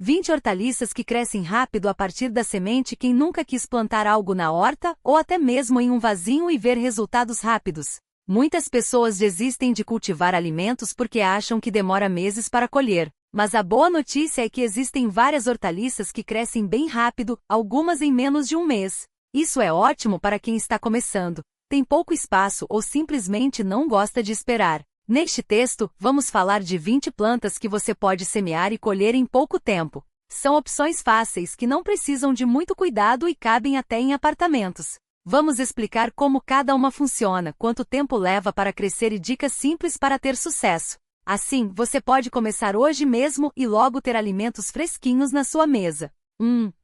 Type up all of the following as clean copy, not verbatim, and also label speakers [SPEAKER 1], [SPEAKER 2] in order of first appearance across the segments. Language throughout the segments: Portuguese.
[SPEAKER 1] 20 hortaliças que crescem rápido a partir da semente. Quem nunca quis plantar algo na horta, ou até mesmo em um vasinho e ver resultados rápidos? Muitas pessoas desistem de cultivar alimentos porque acham que demora meses para colher. Mas a boa notícia é que existem várias hortaliças que crescem bem rápido, algumas em menos de um mês. Isso é ótimo para quem está começando, tem pouco espaço ou simplesmente não gosta de esperar. Neste texto, vamos falar de 20 plantas que você pode semear e colher em pouco tempo. São opções fáceis que não precisam de muito cuidado e cabem até em apartamentos. Vamos explicar como cada uma funciona, quanto tempo leva para crescer e dicas simples para ter sucesso. Assim, você pode começar hoje mesmo e logo ter alimentos fresquinhos na sua mesa.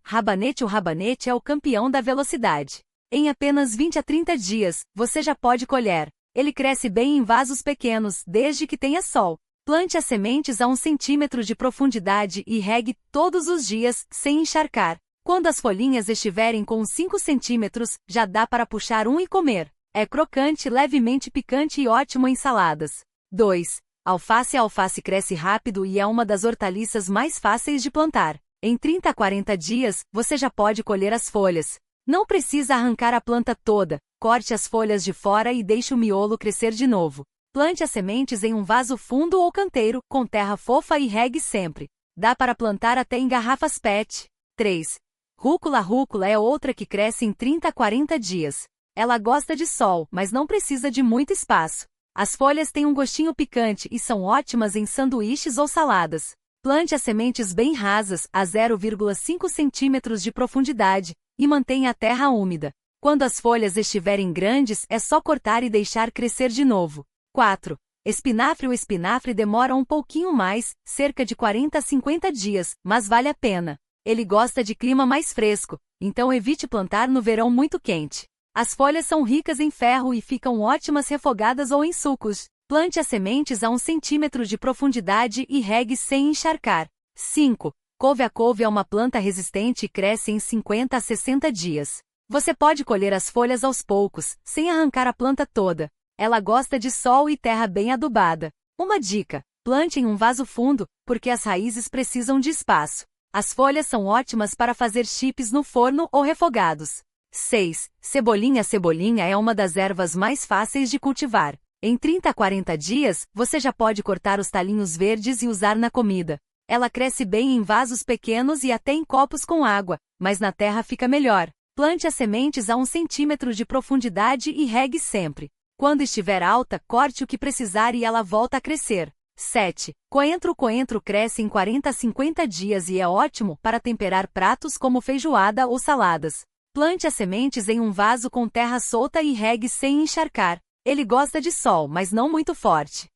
[SPEAKER 1] Rabanete. O rabanete é o campeão da velocidade. Em apenas 20 a 30 dias, você já pode colher. Ele cresce bem em vasos pequenos, desde que tenha sol. Plante as sementes a 1 centímetro de profundidade e regue todos os dias, sem encharcar. Quando as folhinhas estiverem com 5 centímetros, já dá para puxar um e comer. É crocante, levemente picante e ótimo em saladas. 2. Alface. A alface cresce rápido e é uma das hortaliças mais fáceis de plantar. Em 30 a 40 dias, você já pode colher as folhas. Não precisa arrancar a planta toda, corte as folhas de fora e deixe o miolo crescer de novo. Plante as sementes em um vaso fundo ou canteiro, com terra fofa e regue sempre. Dá para plantar até em garrafas PET. 3. Rúcula. A rúcula é outra que cresce em 30 a 40 dias. Ela gosta de sol, mas não precisa de muito espaço. As folhas têm um gostinho picante e são ótimas em sanduíches ou saladas. Plante as sementes bem rasas, a 0,5 centímetros de profundidade, e mantenha a terra úmida. Quando as folhas estiverem grandes, é só cortar e deixar crescer de novo. 4. Espinafre. O espinafre demora um pouquinho mais, cerca de 40 a 50 dias, mas vale a pena. Ele gosta de clima mais fresco, então evite plantar no verão muito quente. As folhas são ricas em ferro e ficam ótimas refogadas ou em sucos. Plante as sementes a 1 centímetro de profundidade e regue sem encharcar. 5. Couve. A couve é uma planta resistente e cresce em 50 a 60 dias. Você pode colher as folhas aos poucos, sem arrancar a planta toda. Ela gosta de sol e terra bem adubada. Uma dica: plante em um vaso fundo, porque as raízes precisam de espaço. As folhas são ótimas para fazer chips no forno ou refogados. 6. Cebolinha. A cebolinha é uma das ervas mais fáceis de cultivar. Em 30 a 40 dias, você já pode cortar os talinhos verdes e usar na comida. Ela cresce bem em vasos pequenos e até em copos com água, mas na terra fica melhor. Plante as sementes a 1 centímetro de profundidade e regue sempre. Quando estiver alta, corte o que precisar e ela volta a crescer. 7. Coentro. O coentro cresce em 40 a 50 dias e é ótimo para temperar pratos como feijoada ou saladas. Plante as sementes em um vaso com terra solta e regue sem encharcar. Ele gosta de sol, mas não muito forte.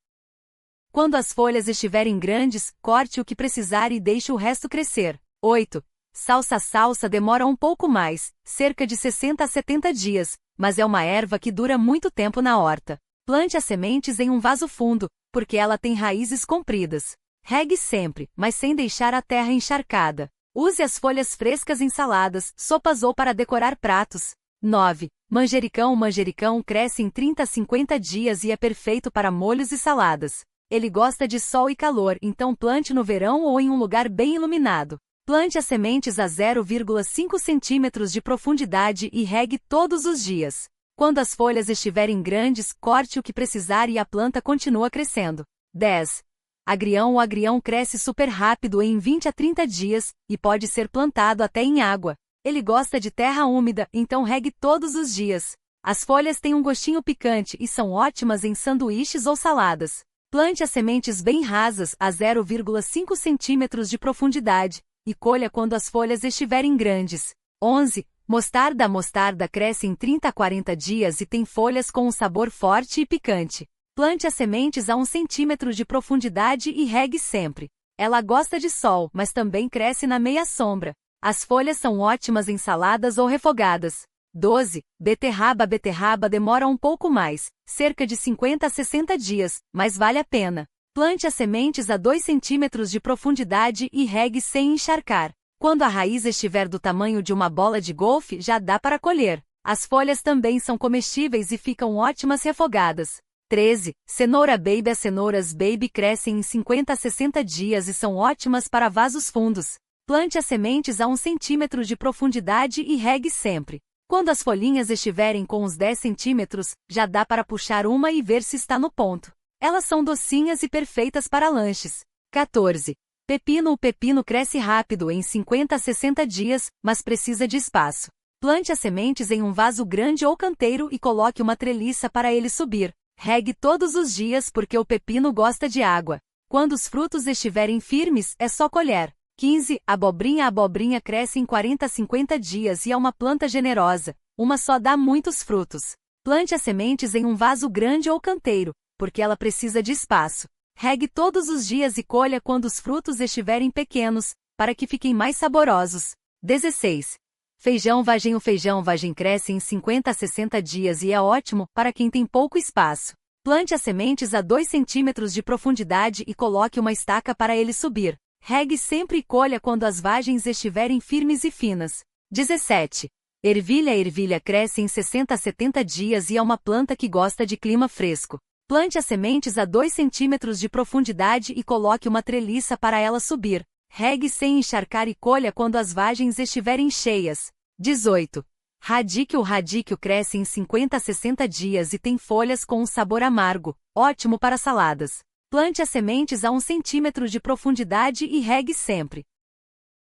[SPEAKER 1] Quando as folhas estiverem grandes, corte o que precisar e deixe o resto crescer. 8. Salsa. A salsa demora um pouco mais, cerca de 60 a 70 dias, mas é uma erva que dura muito tempo na horta. Plante as sementes em um vaso fundo, porque ela tem raízes compridas. Regue sempre, mas sem deixar a terra encharcada. Use as folhas frescas em saladas, sopas ou para decorar pratos. 9. Manjericão. O manjericão cresce em 30 a 50 dias e é perfeito para molhos e saladas. Ele gosta de sol e calor, então plante no verão ou em um lugar bem iluminado. Plante as sementes a 0,5 centímetros de profundidade e regue todos os dias. Quando as folhas estiverem grandes, corte o que precisar e a planta continua crescendo. 10. Agrião. O agrião cresce super rápido em 20 a 30 dias, e pode ser plantado até em água. Ele gosta de terra úmida, então regue todos os dias. As folhas têm um gostinho picante e são ótimas em sanduíches ou saladas. Plante as sementes bem rasas, a 0,5 centímetros de profundidade, e colha quando as folhas estiverem grandes. 11. Mostarda. A mostarda cresce em 30 a 40 dias e tem folhas com um sabor forte e picante. Plante as sementes a 1 centímetro de profundidade e regue sempre. Ela gosta de sol, mas também cresce na meia sombra. As folhas são ótimas em saladas ou refogadas. 12. Beterraba. A beterraba demora um pouco mais, cerca de 50 a 60 dias, mas vale a pena. Plante as sementes a 2 centímetros de profundidade e regue sem encharcar. Quando a raiz estiver do tamanho de uma bola de golfe, já dá para colher. As folhas também são comestíveis e ficam ótimas refogadas. 13. Cenoura baby. As cenouras baby crescem em 50 a 60 dias e são ótimas para vasos fundos. Plante as sementes a 1 centímetro de profundidade e regue sempre. Quando as folhinhas estiverem com uns 10 centímetros, já dá para puxar uma e ver se está no ponto. Elas são docinhas e perfeitas para lanches. 14. Pepino. O pepino cresce rápido em 50 a 60 dias, mas precisa de espaço. Plante as sementes em um vaso grande ou canteiro e coloque uma treliça para ele subir. Regue todos os dias porque o pepino gosta de água. Quando os frutos estiverem firmes, é só colher. 15. Abobrinha. A abobrinha cresce em 40 a 50 dias e é uma planta generosa. Uma só dá muitos frutos. Plante as sementes em um vaso grande ou canteiro, porque ela precisa de espaço. Regue todos os dias e colha quando os frutos estiverem pequenos, para que fiquem mais saborosos. 16. Feijão vagem. O feijão vagem cresce em 50 a 60 dias e é ótimo para quem tem pouco espaço. Plante as sementes a 2 centímetros de profundidade e coloque uma estaca para ele subir. Regue sempre e colha quando as vagens estiverem firmes e finas. 17. Ervilha. A ervilha cresce em 60 a 70 dias e é uma planta que gosta de clima fresco. Plante as sementes a 2 centímetros de profundidade e coloque uma treliça para ela subir. Regue sem encharcar e colha quando as vagens estiverem cheias. 18. Radíquio. O radíquio cresce em 50 a 60 dias e tem folhas com um sabor amargo, ótimo para saladas. Plante as sementes a 1 centímetro de profundidade e regue sempre.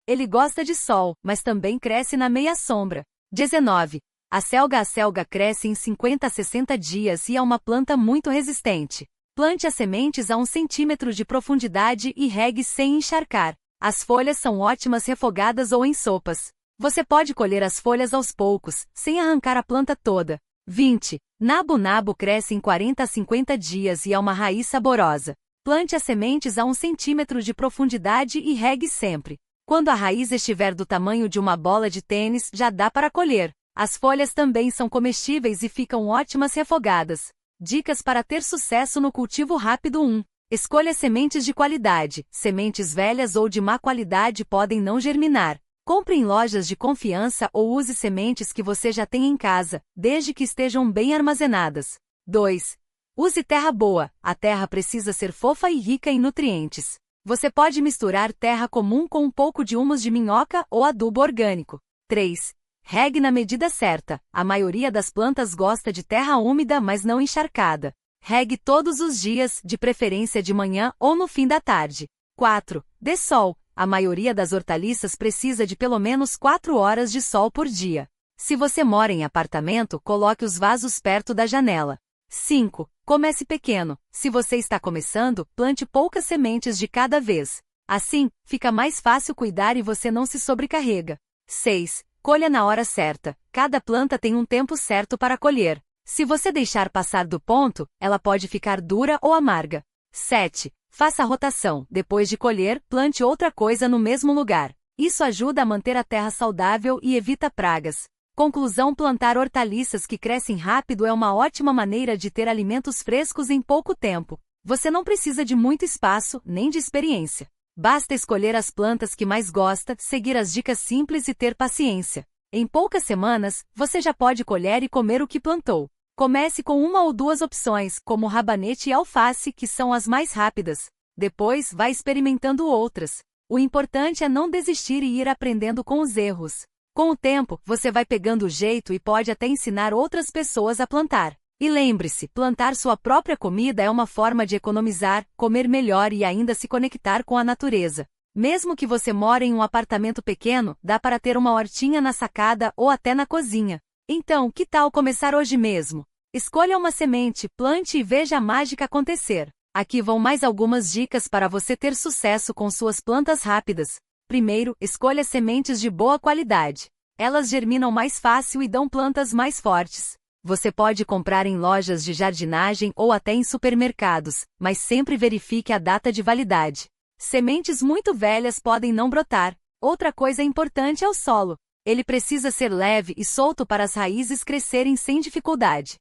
[SPEAKER 1] Ele gosta de sol, mas também cresce na meia sombra. 19. A selga. A selga cresce em 50 a 60 dias e é uma planta muito resistente. Plante as sementes a 1 centímetro de profundidade e regue sem encharcar. As folhas são ótimas refogadas ou em sopas. Você pode colher as folhas aos poucos, sem arrancar a planta toda. 20. Nabo. Nabo cresce em 40 a 50 dias e é uma raiz saborosa. Plante as sementes a 1 centímetro de profundidade e regue sempre. Quando a raiz estiver do tamanho de uma bola de tênis, já dá para colher. As folhas também são comestíveis e ficam ótimas refogadas. Dicas para ter sucesso no cultivo rápido. 1. Escolha sementes de qualidade. Sementes velhas ou de má qualidade podem não germinar. Compre em lojas de confiança ou use sementes que você já tem em casa, desde que estejam bem armazenadas. 2. Use terra boa. A terra precisa ser fofa e rica em nutrientes. Você pode misturar terra comum com um pouco de humus de minhoca ou adubo orgânico. 3. Regue na medida certa. A maioria das plantas gosta de terra úmida, mas não encharcada. Regue todos os dias, de preferência de manhã ou no fim da tarde. 4. Dê sol. A maioria das hortaliças precisa de pelo menos 4 horas de sol por dia. Se você mora em apartamento, coloque os vasos perto da janela. 5. Comece pequeno. Se você está começando, plante poucas sementes de cada vez. Assim, fica mais fácil cuidar e você não se sobrecarrega. 6. Colha na hora certa. Cada planta tem um tempo certo para colher. Se você deixar passar do ponto, ela pode ficar dura ou amarga. 7. Faça a rotação. Depois de colher, plante outra coisa no mesmo lugar. Isso ajuda a manter a terra saudável e evita pragas. Conclusão: plantar hortaliças que crescem rápido é uma ótima maneira de ter alimentos frescos em pouco tempo. Você não precisa de muito espaço, nem de experiência. Basta escolher as plantas que mais gosta, seguir as dicas simples e ter paciência. Em poucas semanas, você já pode colher e comer o que plantou. Comece com 1 ou 2 opções, como rabanete e alface, que são as mais rápidas. Depois, vá experimentando outras. O importante é não desistir e ir aprendendo com os erros. Com o tempo, você vai pegando o jeito e pode até ensinar outras pessoas a plantar. E lembre-se, plantar sua própria comida é uma forma de economizar, comer melhor e ainda se conectar com a natureza. Mesmo que você more em um apartamento pequeno, dá para ter uma hortinha na sacada ou até na cozinha. Então, que tal começar hoje mesmo? Escolha uma semente, plante e veja a mágica acontecer. Aqui vão mais algumas dicas para você ter sucesso com suas plantas rápidas. Primeiro, escolha sementes de boa qualidade. Elas germinam mais fácil e dão plantas mais fortes. Você pode comprar em lojas de jardinagem ou até em supermercados, mas sempre verifique a data de validade. Sementes muito velhas podem não brotar. Outra coisa importante é o solo. Ele precisa ser leve e solto para as raízes crescerem sem dificuldade.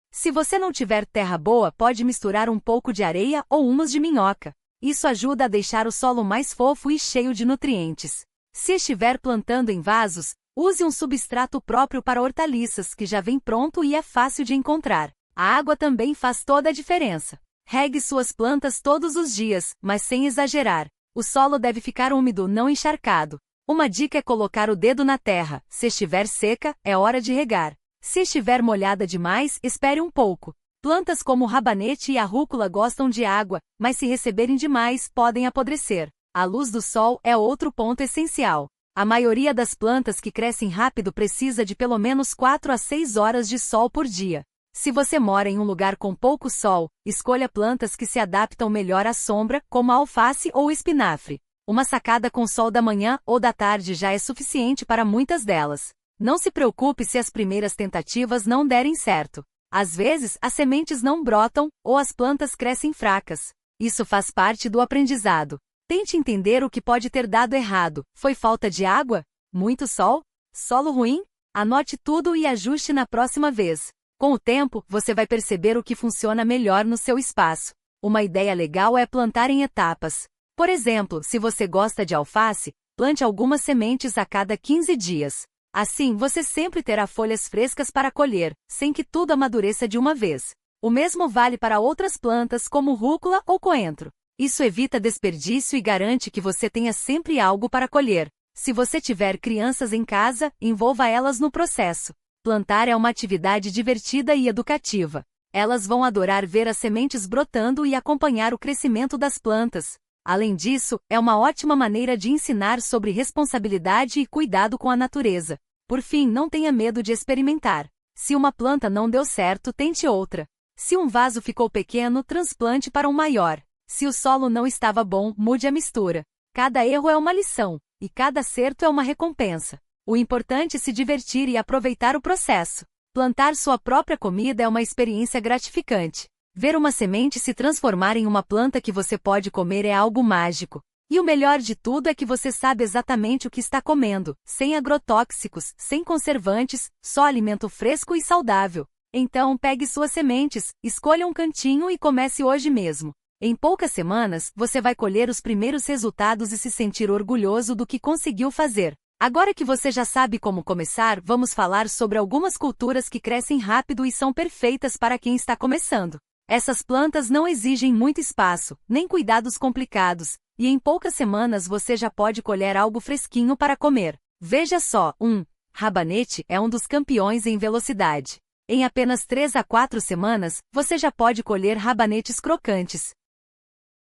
[SPEAKER 1] Se você não tiver terra boa, pode misturar um pouco de areia ou humus de minhoca. Isso ajuda a deixar o solo mais fofo e cheio de nutrientes. Se estiver plantando em vasos, use um substrato próprio para hortaliças que já vem pronto e é fácil de encontrar. A água também faz toda a diferença. Regue suas plantas todos os dias, mas sem exagerar. O solo deve ficar úmido, não encharcado. Uma dica é colocar o dedo na terra. Se estiver seca, é hora de regar. Se estiver molhada demais, espere um pouco. Plantas como o rabanete e a rúcula gostam de água, mas se receberem demais, podem apodrecer. A luz do sol é outro ponto essencial. A maioria das plantas que crescem rápido precisa de pelo menos 4 a 6 horas de sol por dia. Se você mora em um lugar com pouco sol, escolha plantas que se adaptam melhor à sombra, como a alface ou o espinafre. Uma sacada com sol da manhã ou da tarde já é suficiente para muitas delas. Não se preocupe se as primeiras tentativas não derem certo. Às vezes, as sementes não brotam ou as plantas crescem fracas. Isso faz parte do aprendizado. Tente entender o que pode ter dado errado. Foi falta de água? Muito sol? Solo ruim? Anote tudo e ajuste na próxima vez. Com o tempo, você vai perceber o que funciona melhor no seu espaço. Uma ideia legal é plantar em etapas. Por exemplo, se você gosta de alface, plante algumas sementes a cada 15 dias. Assim, você sempre terá folhas frescas para colher, sem que tudo amadureça de uma vez. O mesmo vale para outras plantas como rúcula ou coentro. Isso evita desperdício e garante que você tenha sempre algo para colher. Se você tiver crianças em casa, envolva elas no processo. Plantar é uma atividade divertida e educativa. Elas vão adorar ver as sementes brotando e acompanhar o crescimento das plantas. Além disso, é uma ótima maneira de ensinar sobre responsabilidade e cuidado com a natureza. Por fim, não tenha medo de experimentar. Se uma planta não deu certo, tente outra. Se um vaso ficou pequeno, transplante para um maior. Se o solo não estava bom, mude a mistura. Cada erro é uma lição, e cada acerto é uma recompensa. O importante é se divertir e aproveitar o processo. Plantar sua própria comida é uma experiência gratificante. Ver uma semente se transformar em uma planta que você pode comer é algo mágico. E o melhor de tudo é que você sabe exatamente o que está comendo, sem agrotóxicos, sem conservantes, só alimento fresco e saudável. Então, pegue suas sementes, escolha um cantinho e comece hoje mesmo. Em poucas semanas, você vai colher os primeiros resultados e se sentir orgulhoso do que conseguiu fazer. Agora que você já sabe como começar, vamos falar sobre algumas culturas que crescem rápido e são perfeitas para quem está começando. Essas plantas não exigem muito espaço, nem cuidados complicados, e em poucas semanas você já pode colher algo fresquinho para comer. Veja só, rabanete é um dos campeões em velocidade. Em apenas 3 a 4 semanas, você já pode colher rabanetes crocantes.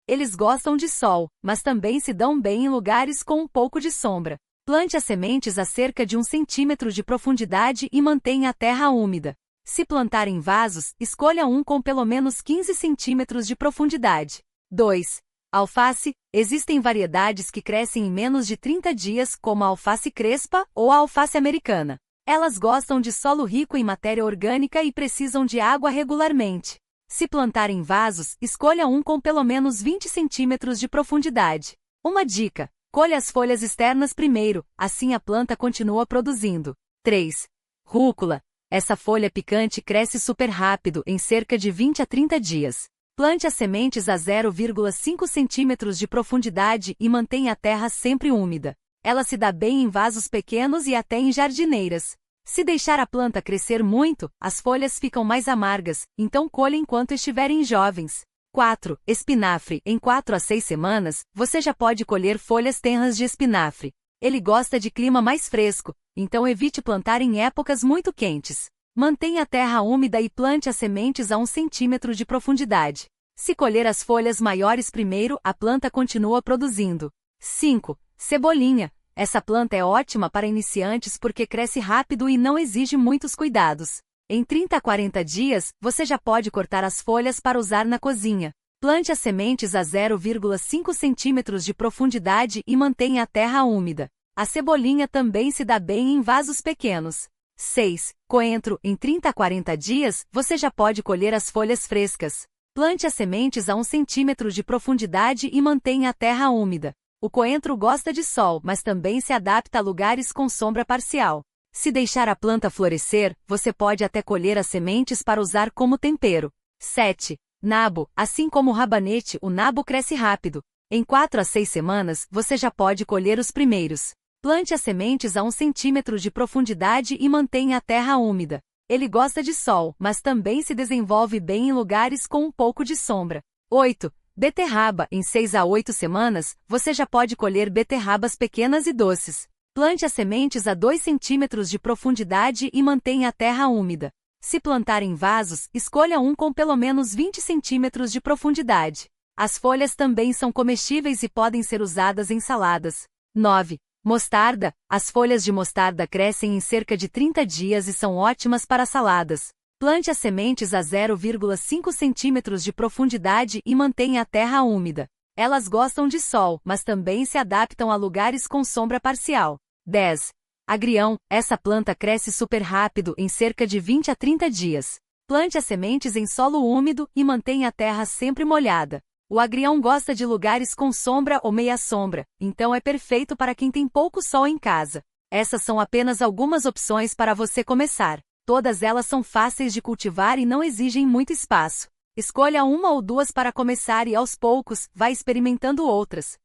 [SPEAKER 1] Eles gostam de sol, mas também se dão bem em lugares com um pouco de sombra. Plante as sementes a cerca de 1 centímetro de profundidade e mantenha a terra úmida. Se plantar em vasos, escolha um com pelo menos 15 centímetros de profundidade. 2. Alface. Existem variedades que crescem em menos de 30 dias, como a alface crespa ou a alface americana. Elas gostam de solo rico em matéria orgânica e precisam de água regularmente. Se plantar em vasos, escolha um com pelo menos 20 centímetros de profundidade. Uma dica: colha as folhas externas primeiro, assim a planta continua produzindo. 3. Rúcula. Essa folha picante cresce super rápido, em cerca de 20 a 30 dias. Plante as sementes a 0,5 centímetros de profundidade e mantenha a terra sempre úmida. Ela se dá bem em vasos pequenos e até em jardineiras. Se deixar a planta crescer muito, as folhas ficam mais amargas, então colha enquanto estiverem jovens. 4. Espinafre. Em 4 a 6 semanas, você já pode colher folhas tenras de espinafre. Ele gosta de clima mais fresco, então evite plantar em épocas muito quentes. Mantenha a terra úmida e plante as sementes a 1 centímetro de profundidade. Se colher as folhas maiores primeiro, a planta continua produzindo. 5. Cebolinha. Essa planta é ótima para iniciantes porque cresce rápido e não exige muitos cuidados. Em 30 a 40 dias, você já pode cortar as folhas para usar na cozinha. Plante as sementes a 0,5 centímetros de profundidade e mantenha a terra úmida. A cebolinha também se dá bem em vasos pequenos. 6. Coentro. Em 30 a 40 dias, você já pode colher as folhas frescas. Plante as sementes a 1 centímetro de profundidade e mantenha a terra úmida. O coentro gosta de sol, mas também se adapta a lugares com sombra parcial. Se deixar a planta florescer, você pode até colher as sementes para usar como tempero. 7. Nabo. Assim como o rabanete, o nabo cresce rápido. Em 4 a 6 semanas, você já pode colher os primeiros. Plante as sementes a 1 centímetro de profundidade e mantenha a terra úmida. Ele gosta de sol, mas também se desenvolve bem em lugares com um pouco de sombra. 8. Beterraba. Em 6 a 8 semanas, você já pode colher beterrabas pequenas e doces. Plante as sementes a 2 centímetros de profundidade e mantenha a terra úmida. Se plantar em vasos, escolha um com pelo menos 20 centímetros de profundidade. As folhas também são comestíveis e podem ser usadas em saladas. 9. Mostarda. As folhas de mostarda crescem em cerca de 30 dias e são ótimas para saladas. Plante as sementes a 0,5 centímetros de profundidade e mantenha a terra úmida. Elas gostam de sol, mas também se adaptam a lugares com sombra parcial. 10. Agrião. Essa planta cresce super rápido em cerca de 20 a 30 dias. Plante as sementes em solo úmido e mantenha a terra sempre molhada. O agrião gosta de lugares com sombra ou meia sombra, então é perfeito para quem tem pouco sol em casa. Essas são apenas algumas opções para você começar. Todas elas são fáceis de cultivar e não exigem muito espaço. Escolha uma ou duas para começar e, aos poucos, vá experimentando outras.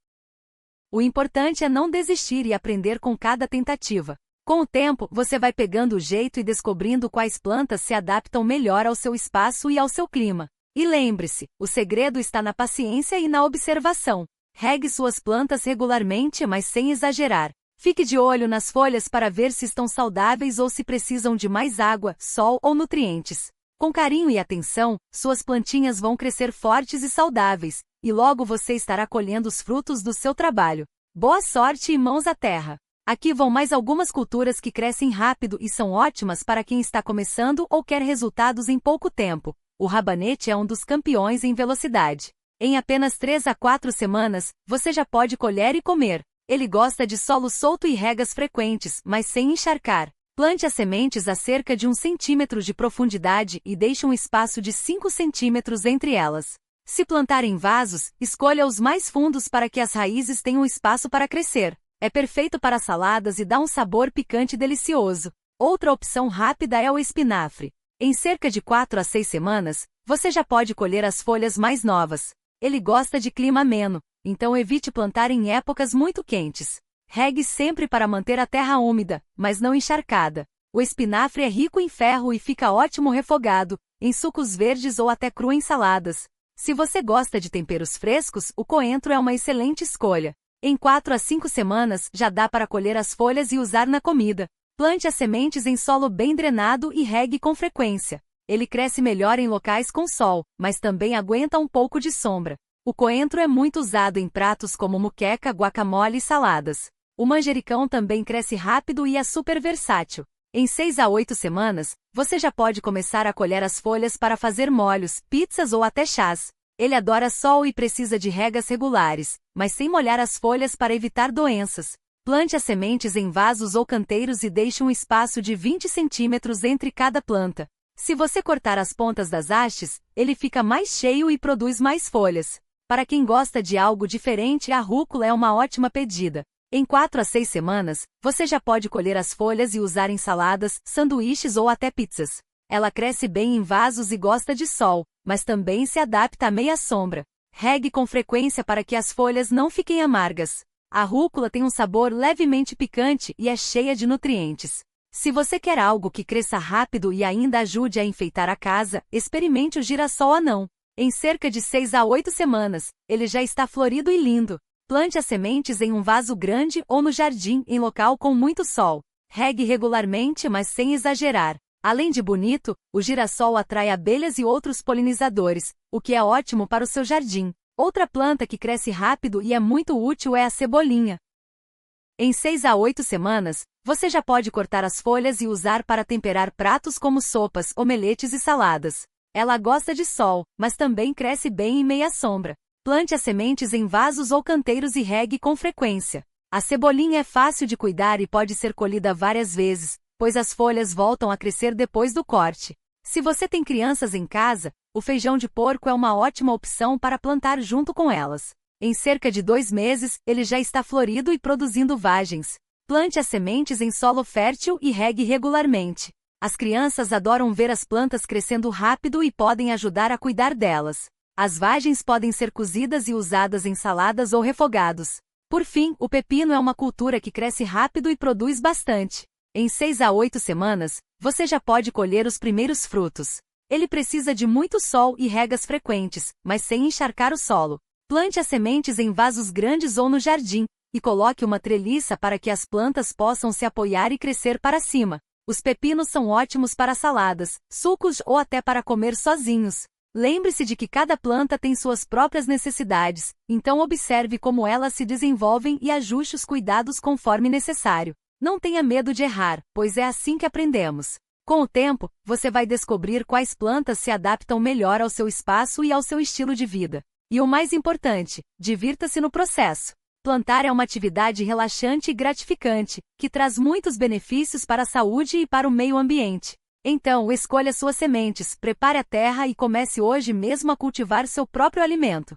[SPEAKER 1] O importante é não desistir e aprender com cada tentativa. Com o tempo, você vai pegando o jeito e descobrindo quais plantas se adaptam melhor ao seu espaço e ao seu clima. E lembre-se, o segredo está na paciência e na observação. Regue suas plantas regularmente, mas sem exagerar. Fique de olho nas folhas para ver se estão saudáveis ou se precisam de mais água, sol ou nutrientes. Com carinho e atenção, suas plantinhas vão crescer fortes e saudáveis, e logo você estará colhendo os frutos do seu trabalho. Boa sorte e mãos à terra! Aqui vão mais algumas culturas que crescem rápido e são ótimas para quem está começando ou quer resultados em pouco tempo. O rabanete é um dos campeões em velocidade. Em apenas 3 a 4 semanas, você já pode colher e comer. Ele gosta de solo solto e regas frequentes, mas sem encharcar. Plante as sementes a cerca de 1 centímetro de profundidade e deixe um espaço de 5 centímetros entre elas. Se plantar em vasos, escolha os mais fundos para que as raízes tenham espaço para crescer. É perfeito para saladas e dá um sabor picante delicioso. Outra opção rápida é o espinafre. Em cerca de 4 a 6 semanas, você já pode colher as folhas mais novas. Ele gosta de clima ameno, então evite plantar em épocas muito quentes. Regue sempre para manter a terra úmida, mas não encharcada. O espinafre é rico em ferro e fica ótimo refogado, em sucos verdes ou até cru em saladas. Se você gosta de temperos frescos, o coentro é uma excelente escolha. Em 4 a 5 semanas, já dá para colher as folhas e usar na comida. Plante as sementes em solo bem drenado e regue com frequência. Ele cresce melhor em locais com sol, mas também aguenta um pouco de sombra. O coentro é muito usado em pratos como moqueca, guacamole e saladas. O manjericão também cresce rápido e é super versátil. Em 6 a 8 semanas, você já pode começar a colher as folhas para fazer molhos, pizzas ou até chás. Ele adora sol e precisa de regas regulares, mas sem molhar as folhas para evitar doenças. Plante as sementes em vasos ou canteiros e deixe um espaço de 20 centímetros entre cada planta. Se você cortar as pontas das hastes, ele fica mais cheio e produz mais folhas. Para quem gosta de algo diferente, a rúcula é uma ótima pedida. Em 4 a 6 semanas, você já pode colher as folhas e usar em saladas, sanduíches ou até pizzas. Ela cresce bem em vasos e gosta de sol, mas também se adapta à meia sombra. Regue com frequência para que as folhas não fiquem amargas. A rúcula tem um sabor levemente picante e é cheia de nutrientes. Se você quer algo que cresça rápido e ainda ajude a enfeitar a casa, experimente o girassol anão. Em cerca de 6 a 8 semanas, ele já está florido e lindo. Plante as sementes em um vaso grande ou no jardim em local com muito sol. Regue regularmente, mas sem exagerar. Além de bonito, o girassol atrai abelhas e outros polinizadores, o que é ótimo para o seu jardim. Outra planta que cresce rápido e é muito útil é a cebolinha. Em 6 a 8 semanas, você já pode cortar as folhas e usar para temperar pratos como sopas, omeletes e saladas. Ela gosta de sol, mas também cresce bem em meia sombra. Plante as sementes em vasos ou canteiros e regue com frequência. A cebolinha é fácil de cuidar e pode ser colhida várias vezes, pois as folhas voltam a crescer depois do corte. Se você tem crianças em casa, o feijão de porco é uma ótima opção para plantar junto com elas. Em cerca de 2 meses, ele já está florido e produzindo vagens. Plante as sementes em solo fértil e regue regularmente. As crianças adoram ver as plantas crescendo rápido e podem ajudar a cuidar delas. As vagens podem ser cozidas e usadas em saladas ou refogados. Por fim, o pepino é uma cultura que cresce rápido e produz bastante. Em 6 a 8 semanas, você já pode colher os primeiros frutos. Ele precisa de muito sol e regas frequentes, mas sem encharcar o solo. Plante as sementes em vasos grandes ou no jardim, e coloque uma treliça para que as plantas possam se apoiar e crescer para cima. Os pepinos são ótimos para saladas, sucos ou até para comer sozinhos. Lembre-se de que cada planta tem suas próprias necessidades, então observe como elas se desenvolvem e ajuste os cuidados conforme necessário. Não tenha medo de errar, pois é assim que aprendemos. Com o tempo, você vai descobrir quais plantas se adaptam melhor ao seu espaço e ao seu estilo de vida. E o mais importante, divirta-se no processo. Plantar é uma atividade relaxante e gratificante, que traz muitos benefícios para a saúde e para o meio ambiente. Então, escolha suas sementes, prepare a terra e comece hoje mesmo a cultivar seu próprio alimento.